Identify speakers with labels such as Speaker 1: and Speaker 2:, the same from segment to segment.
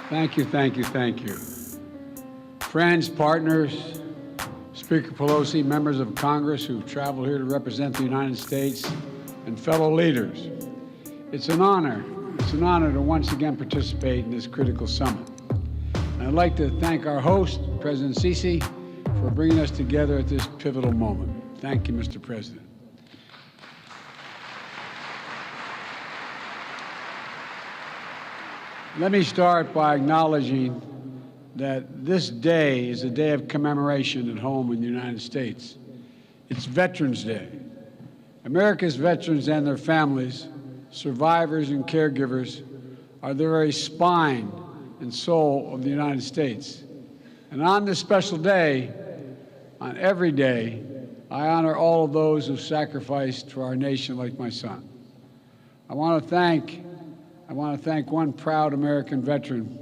Speaker 1: Thank you, thank you, thank you. Friends, partners, Speaker Pelosi, members of Congress who've traveled here to represent the United States, and fellow leaders. It's an honor to once again participate in this critical summit. And I'd like to thank our host, President Sisi, for bringing us together at this pivotal moment. Thank you, Mr. President. Let me start by acknowledging that this day is a day of commemoration at home in the United States. It's Veterans Day. America's veterans and their families, survivors and caregivers, are the very spine and soul of the United States. And on this special day, on every day, I honor all of those who sacrificed for our nation like my son. I want to thank one proud American veteran,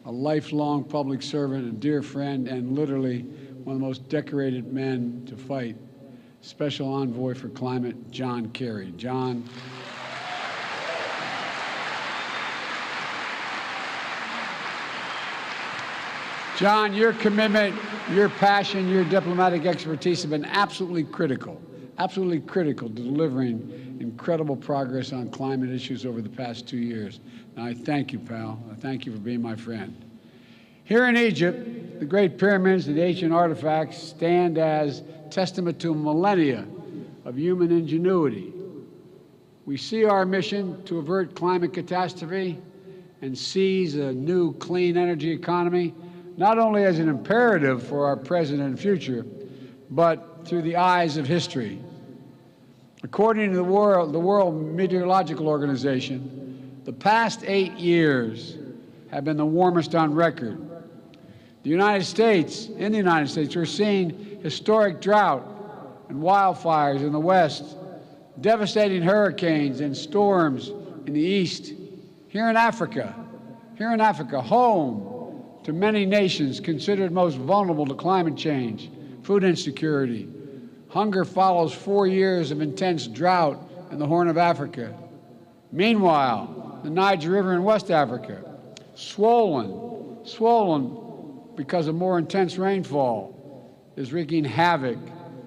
Speaker 1: a lifelong public servant, a dear friend, and literally one of the most decorated men to fight, Special Envoy for Climate, John Kerry. John, your commitment, your passion, your diplomatic expertise have been absolutely critical to delivering incredible progress on climate issues over the past 2 years. And I thank you, pal. I thank you for being my friend. Here in Egypt, the Great Pyramids and the ancient artifacts stand as testament to millennia of human ingenuity. We see our mission to avert climate catastrophe and seize a new clean energy economy not only as an imperative for our present and future, but through the eyes of history. According to the World Meteorological Organization, the past 8 years have been the warmest on record. In the United States, we're seeing historic drought and wildfires in the West, devastating hurricanes and storms in the East. Here in Africa, home to many nations considered most vulnerable to climate change, food insecurity. Hunger follows 4 years of intense drought in the Horn of Africa. Meanwhile, the Niger River in West Africa, swollen because of more intense rainfall, is wreaking havoc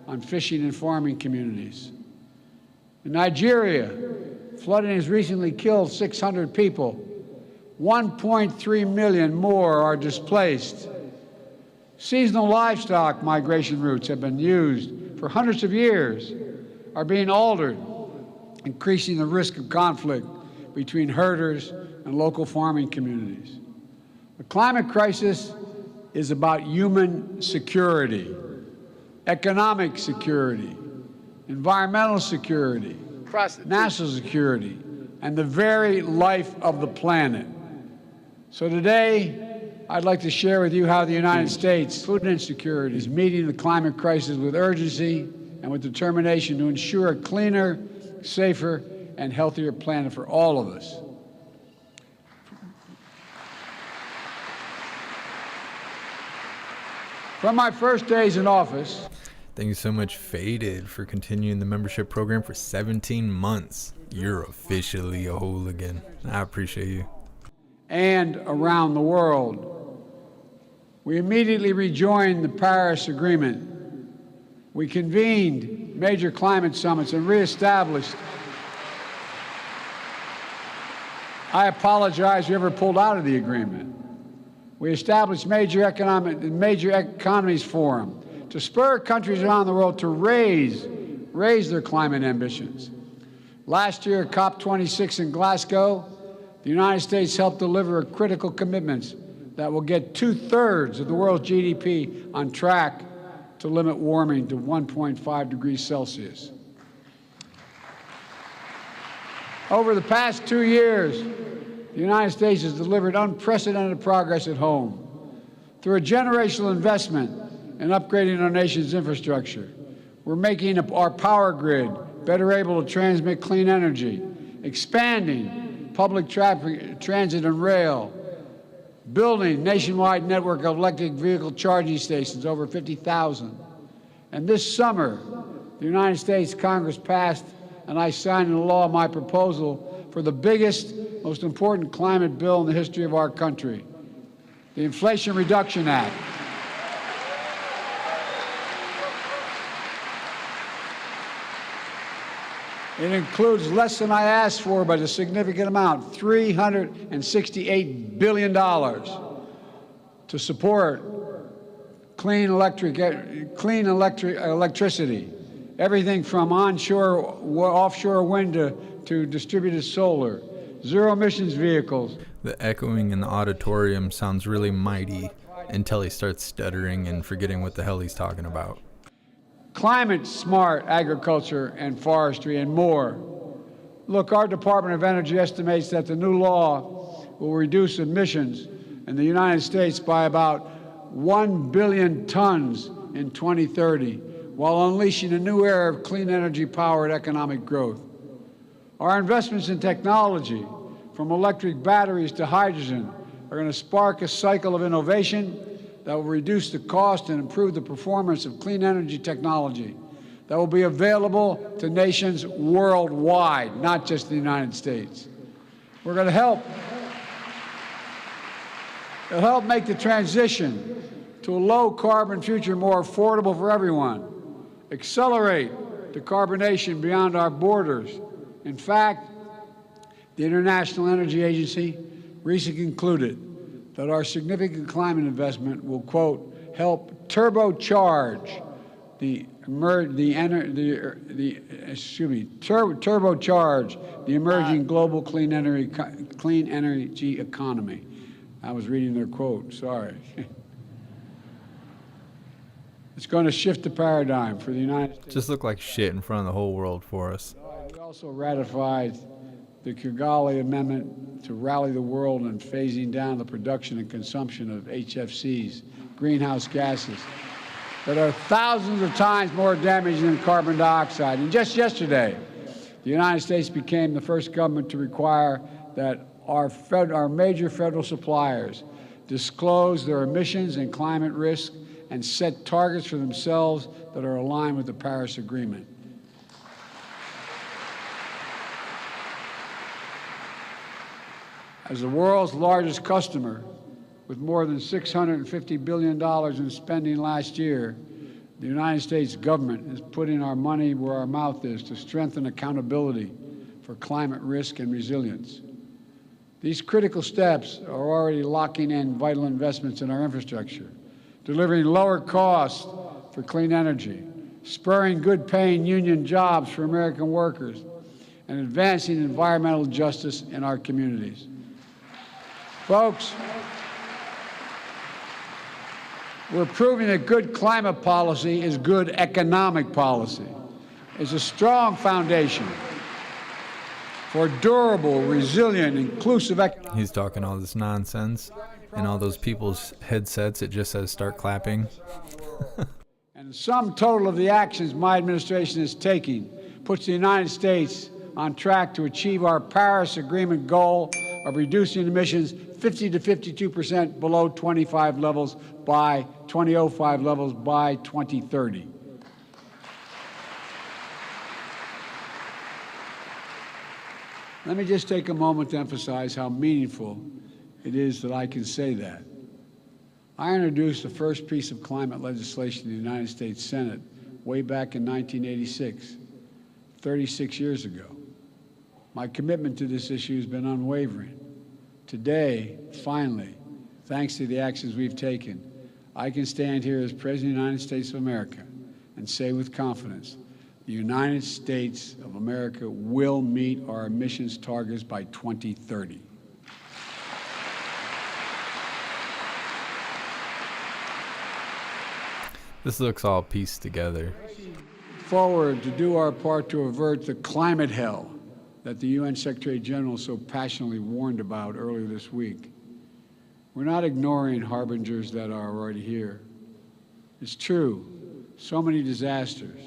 Speaker 1: on fishing and farming communities. In Nigeria, flooding has recently killed 600 people. 1.3 million more are displaced. Seasonal livestock migration routes have been used for hundreds of years, are being altered, increasing the risk of conflict between herders and local farming communities. The climate crisis is about human security, economic security, environmental security, national security, and the very life of the planet. So today, I'd like to share with you how the United States food insecurity is meeting the climate crisis with urgency and with determination to ensure a cleaner, safer, and healthier planet for all of us. From my first days in office.
Speaker 2: Thank you so much, Faded, for continuing the membership program for 17 months. You're officially a hooligan. I appreciate you.
Speaker 1: And around the world. We immediately rejoined the Paris Agreement. We convened major climate summits and reestablished. I apologize we ever pulled out of the agreement. We established major economies forum to spur countries around the world to raise their climate ambitions. Last year, COP26 in Glasgow, the United States helped deliver critical commitments that will get 2/3 of the world's GDP on track to limit warming to 1.5 degrees Celsius. Over the past 2 years, the United States has delivered unprecedented progress at home through a generational investment in upgrading our nation's infrastructure. We're making our power grid better able to transmit clean energy, expanding public transit and rail, building nationwide network of electric vehicle charging stations, over 50,000. And this summer, the United States Congress passed, and I signed into law my proposal for the biggest, most important climate bill in the history of our country. the Inflation Reduction Act. It includes less than I asked for, but a significant amount, $368 billion to support clean electricity, everything from offshore wind to distributed solar, zero emissions vehicles.
Speaker 2: The echoing in the auditorium sounds really mighty until he starts stuttering and forgetting what the hell he's talking about.
Speaker 1: Climate-smart agriculture and forestry and more. Look, our Department of Energy estimates that the new law will reduce emissions in the United States by about 1 billion tons in 2030, while unleashing a new era of clean energy-powered economic growth. Our investments in technology, from electric batteries to hydrogen, are going to spark a cycle of innovation that will reduce the cost and improve the performance of clean energy technology that will be available to nations worldwide, not just the United States. We're going to help make the transition to a low-carbon future more affordable for everyone, accelerate decarbonation beyond our borders. In fact, the International Energy Agency recently concluded that our significant climate investment will, quote, help turbocharge the emerging global clean energy economy. I was reading their quote, sorry. It's going to shift the paradigm for the United States.
Speaker 2: Just look like shit in front of the whole world for us.
Speaker 1: We also ratified the Kigali Amendment to rally the world in phasing down the production and consumption of HFCs, greenhouse gases, that are thousands of times more damaging than carbon dioxide. And just yesterday, the United States became the first government to require that our major federal suppliers disclose their emissions and climate risk and set targets for themselves that are aligned with the Paris Agreement. As the world's largest customer, with more than $650 billion in spending last year, the United States government is putting our money where our mouth is to strengthen accountability for climate risk and resilience. These critical steps are already locking in vital investments in our infrastructure, delivering lower costs for clean energy, spurring good-paying union jobs for American workers, and advancing environmental justice in our communities. Folks, we're proving that good climate policy is good economic policy. It's a strong foundation for durable, resilient, inclusive economic.
Speaker 2: He's talking all this nonsense, and all those people's headsets, it just says start clapping.
Speaker 1: And the sum total of the actions my administration is taking puts the United States on track to achieve our Paris Agreement goal of reducing emissions 50 to 52% below 2005 levels by 2030. Let me just take a moment to emphasize how meaningful it is that I can say that. I introduced the first piece of climate legislation in the United States Senate way back in 1986, 36 years ago. My commitment to this issue has been unwavering. Today, finally, thanks to the actions we've taken, I can stand here as President of the United States of America and say with confidence, the United States of America will meet our emissions targets by 2030.
Speaker 2: This looks all pieced together.
Speaker 1: Forward to do our part to avert the climate hell that the UN Secretary General so passionately warned about earlier this week. We're not ignoring harbingers that are already here. It's true, so many disasters.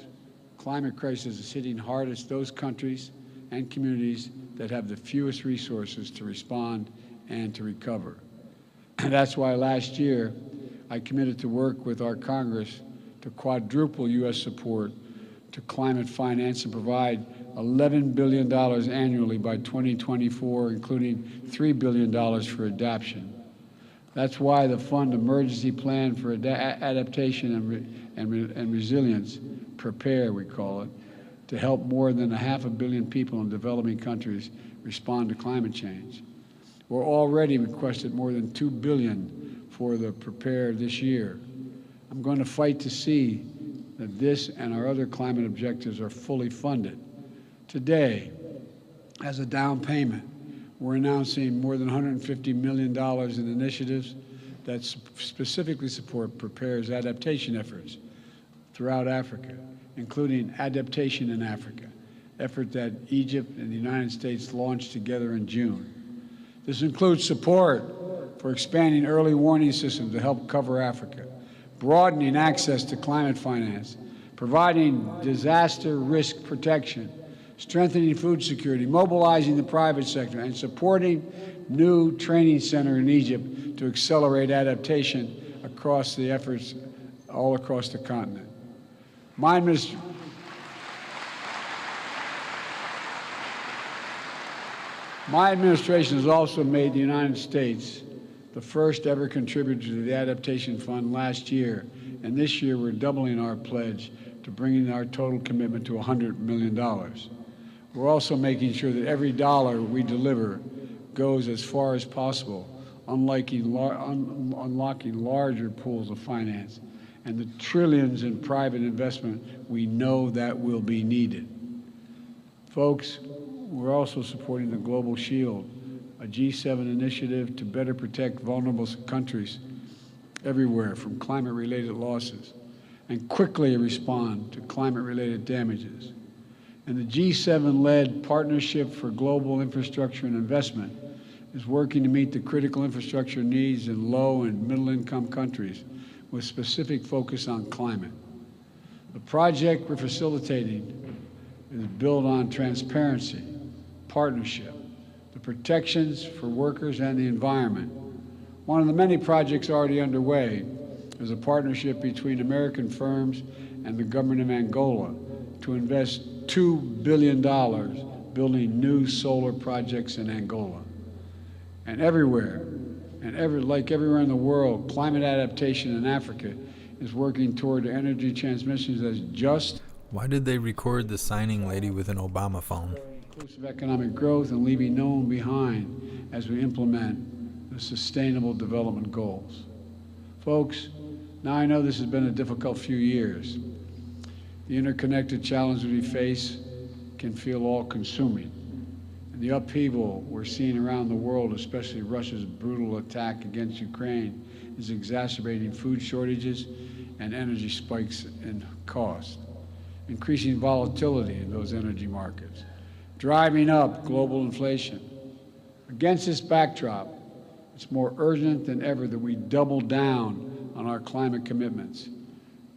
Speaker 1: Climate crisis is hitting hardest those countries and communities that have the fewest resources to respond and to recover. And that's why last year I committed to work with our Congress to quadruple U.S. support to climate finance and provide $11 billion annually by 2024, including $3 billion for adaptation. That's why the Fund Emergency Plan for Adaptation and Resilience, PREPARE we call it, to help more than 500 million people in developing countries respond to climate change. We're already requested more than $2 billion for the PREPARE this year. I'm going to fight to see that this and our other climate objectives are fully funded. Today, as a down payment, we're announcing more than $150 million in initiatives that specifically support PREPARE's adaptation efforts throughout Africa, including Adaptation in Africa, effort that Egypt and the United States launched together in June. This includes support for expanding early warning systems to help cover Africa, broadening access to climate finance, providing disaster risk protection, strengthening food security, mobilizing the private sector, and supporting new training center in Egypt to accelerate adaptation across the efforts all across the continent. My administration has also made the United States the first ever contributor to the Adaptation Fund last year, and this year we're doubling our pledge to bringing our total commitment to $100 million. We're also making sure that every dollar we deliver goes as far as possible, unlocking larger pools of finance and the trillions in private investment we know that will be needed. Folks, we're also supporting the Global Shield, a G7 initiative to better protect vulnerable countries everywhere from climate-related losses and quickly respond to climate-related damages. And the G7-led Partnership for Global Infrastructure and Investment is working to meet the critical infrastructure needs in low and middle-income countries with specific focus on climate. The project we're facilitating is built on transparency, partnership, the protections for workers and the environment. One of the many projects already underway is a partnership between American firms and the government of Angola to invest $2 billion building new solar projects in Angola. And like everywhere in the world, climate adaptation in Africa is working toward energy transmissions as just.
Speaker 2: Why did they record the signing lady with an Obama phone?
Speaker 1: Inclusive economic growth and leaving no one behind as we implement the Sustainable Development Goals. Folks, now I know this has been a difficult few years. The interconnected challenges we face can feel all-consuming. And the upheaval we're seeing around the world, especially Russia's brutal attack against Ukraine, is exacerbating food shortages and energy spikes in cost, increasing volatility in those energy markets, driving up global inflation. Against this backdrop, it's more urgent than ever that we double down on our climate commitments.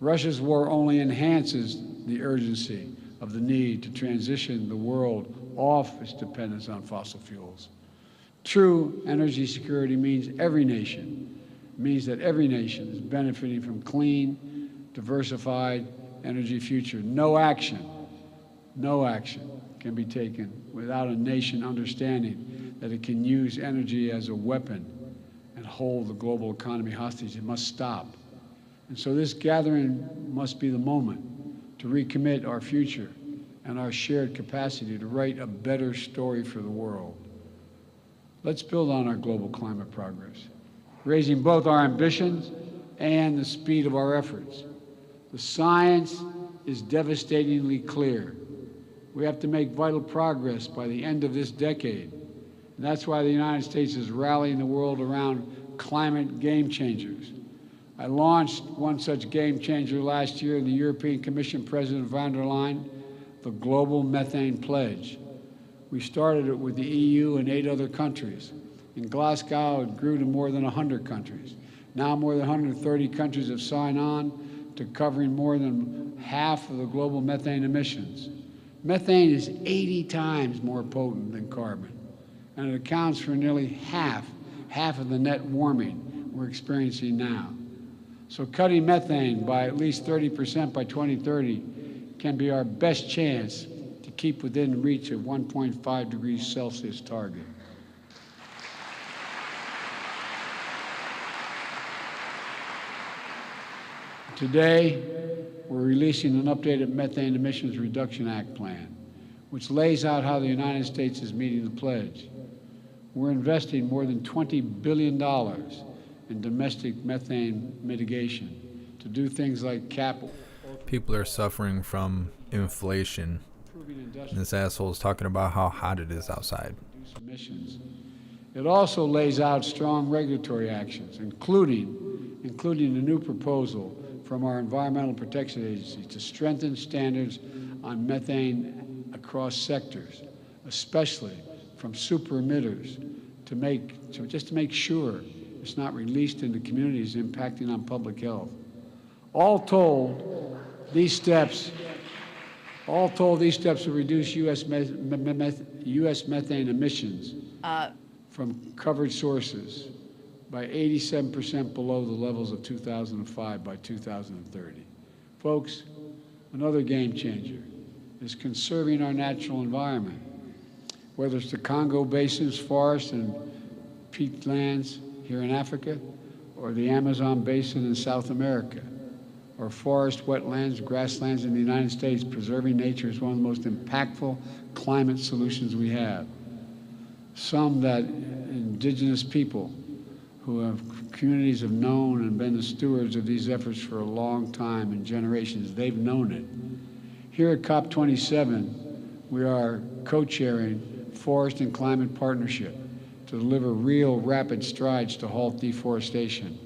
Speaker 1: Russia's war only enhances the urgency of the need to transition the world off its dependence on fossil fuels. True energy security means that every nation is benefiting from clean, diversified energy future. No action can be taken without a nation understanding that it can use energy as a weapon and hold the global economy hostage. It must stop. And so this gathering must be the moment to recommit our future and our shared capacity to write a better story for the world. Let's build on our global climate progress, raising both our ambitions and the speed of our efforts. The science is devastatingly clear. We have to make vital progress by the end of this decade. And that's why the United States is rallying the world around climate game changers. I launched one such game changer last year in the European Commission President von der Leyen, the Global Methane Pledge. We started it with the EU and 8 other countries. In Glasgow, it grew to more than 100 countries. Now more than 130 countries have signed on to covering more than half of the global methane emissions. Methane is 80 times more potent than carbon, and it accounts for nearly half of the net warming we're experiencing now. So cutting methane by at least 30% by 2030 can be our best chance to keep within reach of 1.5 degrees Celsius target. Today, we're releasing an updated Methane Emissions Reduction Act plan, which lays out how the United States is meeting the pledge. We're investing more than $20 billion in domestic methane mitigation to do things like cap.
Speaker 2: People are suffering from inflation. And this asshole is talking about how hot it is outside.
Speaker 1: Emissions. It also lays out strong regulatory actions, including a new proposal from our Environmental Protection Agency to strengthen standards on methane across sectors, especially from super emitters, to make sure it's not released into communities impacting on public health. All told, these steps will reduce U.S. methane emissions from covered sources by 87% below the levels of 2005 by 2030. Folks, another game changer is conserving our natural environment, whether it's the Congo Basin's forests and peatlands here in Africa, or the Amazon Basin in South America, or forest, wetlands, grasslands in the United States. Preserving nature is one of the most impactful climate solutions we have. Some that indigenous people communities have known and been the stewards of these efforts for a long time and generations. They've known it. Here at COP27, we are co-chairing Forest and Climate Partnership to deliver real rapid strides to halt deforestation.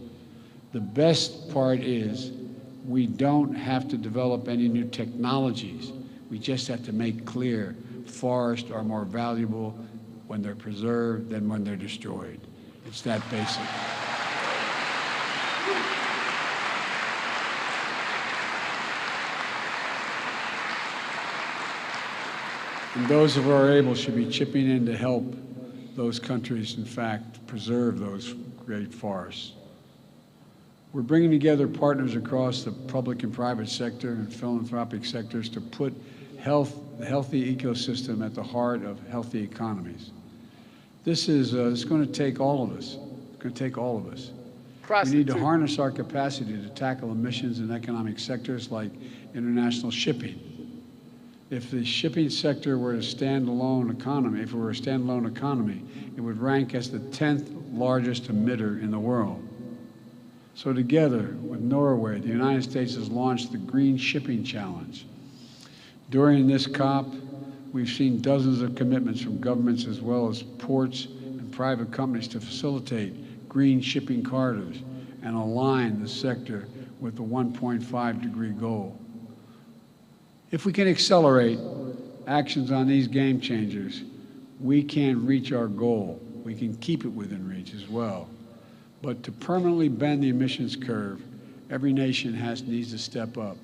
Speaker 1: The best part is we don't have to develop any new technologies. We just have to make clear forests are more valuable when they're preserved than when they're destroyed. It's that basic. And those of our able should be chipping in to help those countries, in fact, preserve those great forests. We're bringing together partners across the public and private sector and philanthropic sectors to put the healthy ecosystem at the heart of healthy economies. This is it's going to take all of us. It's going to take all of us. We need to harness our capacity to tackle emissions in economic sectors like international shipping. If the shipping sector were a standalone economy, it would rank as the 10th largest emitter in the world. So together with Norway, the United States has launched the Green Shipping Challenge. During this COP, we've seen dozens of commitments from governments as well as ports and private companies to facilitate green shipping corridors and align the sector with the 1.5-degree goal. If we can accelerate actions on these game changers, we can reach our goal. We can keep it within reach as well. But to permanently bend the emissions curve, every nation needs to step up.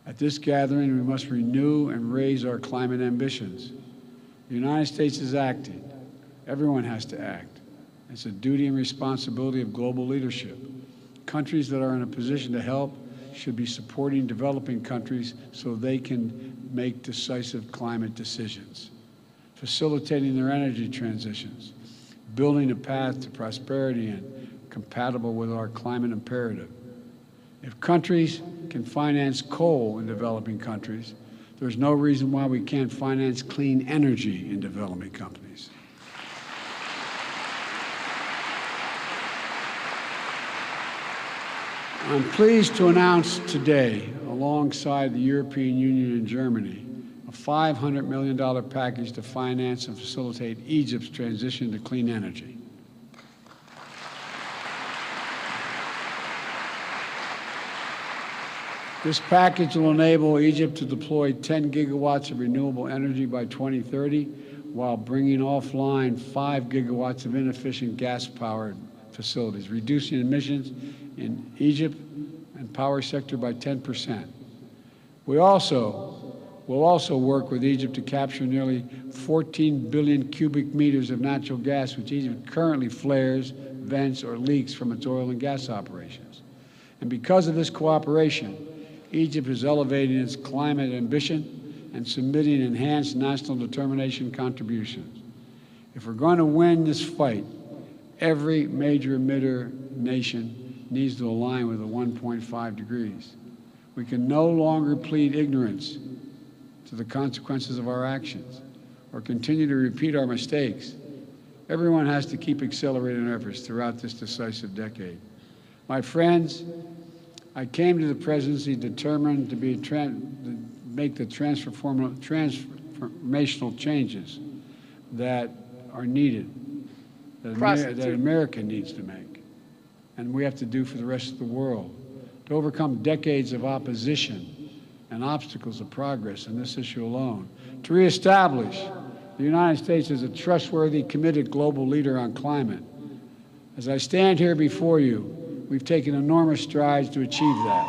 Speaker 1: At this gathering, we must renew and raise our climate ambitions. The United States is acting. Everyone has to act. It's a duty and responsibility of global leadership. Countries that are in a position to help should be supporting developing countries so they can make decisive climate decisions, facilitating their energy transitions, building a path to prosperity and compatible with our climate imperative. If countries can finance coal in developing countries, there's no reason why we can't finance clean energy in developing countries. I'm pleased to announce today, alongside the European Union and Germany, a $500 million package to finance and facilitate Egypt's transition to clean energy. This package will enable Egypt to deploy 10 gigawatts of renewable energy by 2030, while bringing offline 5 gigawatts of inefficient gas-powered facilities, reducing emissions in Egypt and power sector by 10%. We will also work with Egypt to capture nearly 14 billion cubic meters of natural gas, which Egypt currently flares, vents, or leaks from its oil and gas operations. And because of this cooperation, Egypt is elevating its climate ambition and submitting enhanced national determination contributions. If we're going to win this fight, every major emitter nation needs to align with the 1.5 degrees. We can no longer plead ignorance to the consequences of our actions or continue to repeat our mistakes. Everyone has to keep accelerating efforts throughout this decisive decade. My friends, I came to the presidency determined to make the transformational changes that are needed, that America needs to make, and we have to do for the rest of the world, to overcome decades of opposition and obstacles of progress in this issue alone, to reestablish the United States as a trustworthy, committed global leader on climate. As I stand here before you, we've taken enormous strides to achieve that.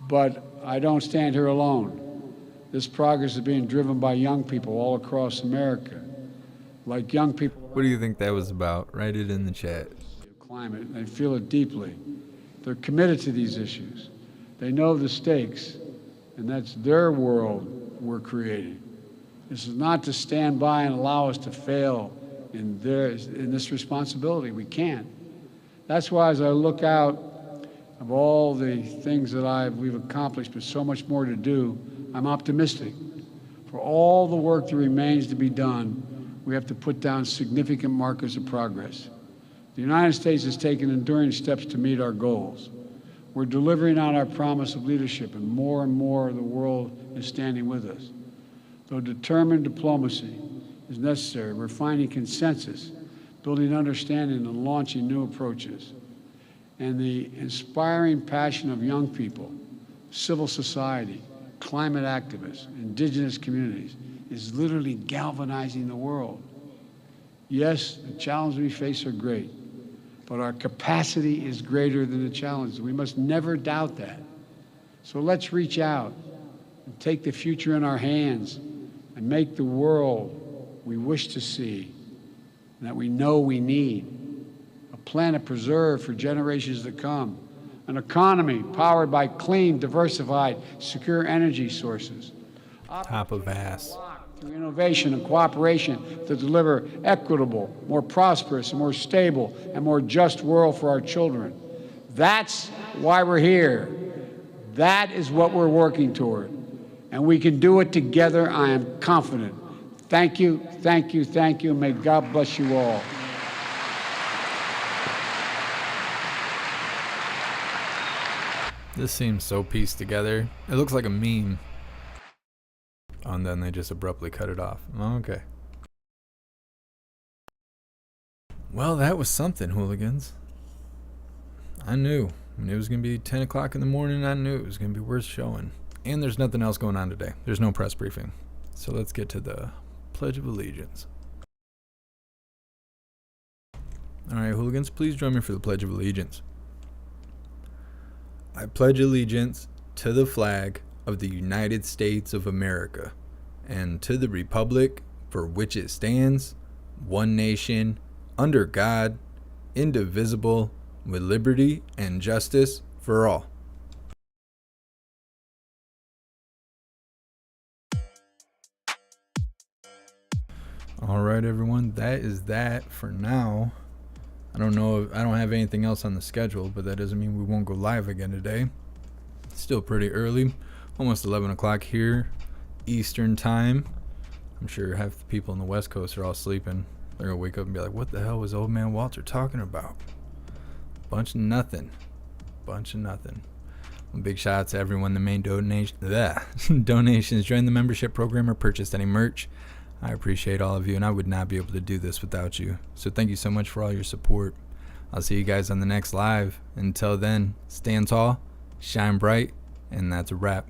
Speaker 1: But I don't stand here alone. This progress is being driven by young people all across America. Like young people.
Speaker 2: What do you think that was about? Write it in the chat.
Speaker 1: Climate, they feel it deeply. They're committed to these issues. They know the stakes, and that's their world we're creating. This is not to stand by and allow us to fail in this responsibility. We can't. That's why as I look out of all the things that we've accomplished, but so much more to do, I'm optimistic. For all the work that remains to be done, we have to put down significant markers of progress. The United States has taken enduring steps to meet our goals. We're delivering on our promise of leadership, and more of the world is standing with us. Though determined diplomacy is necessary, we're finding consensus, building understanding, and launching new approaches. And the inspiring passion of young people, civil society, climate activists, indigenous communities is literally galvanizing the world. Yes, the challenges we face are great, but our capacity is greater than the challenges. We must never doubt that. So let's reach out and take the future in our hands and make the world we wish to see and that we know we need. A planet preserved for generations to come. An economy powered by clean, diversified, secure energy sources.
Speaker 2: Top of ass.
Speaker 1: Through innovation and cooperation to deliver equitable, more prosperous, and more stable, and more just world for our children. That's why we're here. That is what we're working toward. And we can do it together, I am confident. Thank you, thank you, thank you, and may God bless you all.
Speaker 2: This seems so pieced together. It looks like a meme. And then they just abruptly cut it off. Okay. Well, that was something, hooligans. I knew. When it was going to be 10 o'clock in the morning, I knew it was going to be worth showing. And there's nothing else going on today. There's no press briefing. So let's get to the Pledge of Allegiance. All right, hooligans, please join me for the Pledge of Allegiance. I pledge allegiance to the flag of the United States of America and to the republic for which it stands, one nation, under God, indivisible, with liberty and justice for all. All right, everyone, that is that for now. I don't know, I don't have anything else on the schedule, but that doesn't mean we won't go live again today. It's still pretty early, almost 11 o'clock here, Eastern time. I'm sure half the people in the West Coast are all sleeping. They're gonna wake up and be like, what the hell was old man Walter talking about? Bunch of nothing. Bunch of nothing. Well, big shout out to everyone that made donations, joined the membership program, or purchased any merch. I appreciate all of you, and I would not be able to do this without you. So thank you so much for all your support. I'll see you guys on the next live. Until then, stand tall, shine bright, and that's a wrap.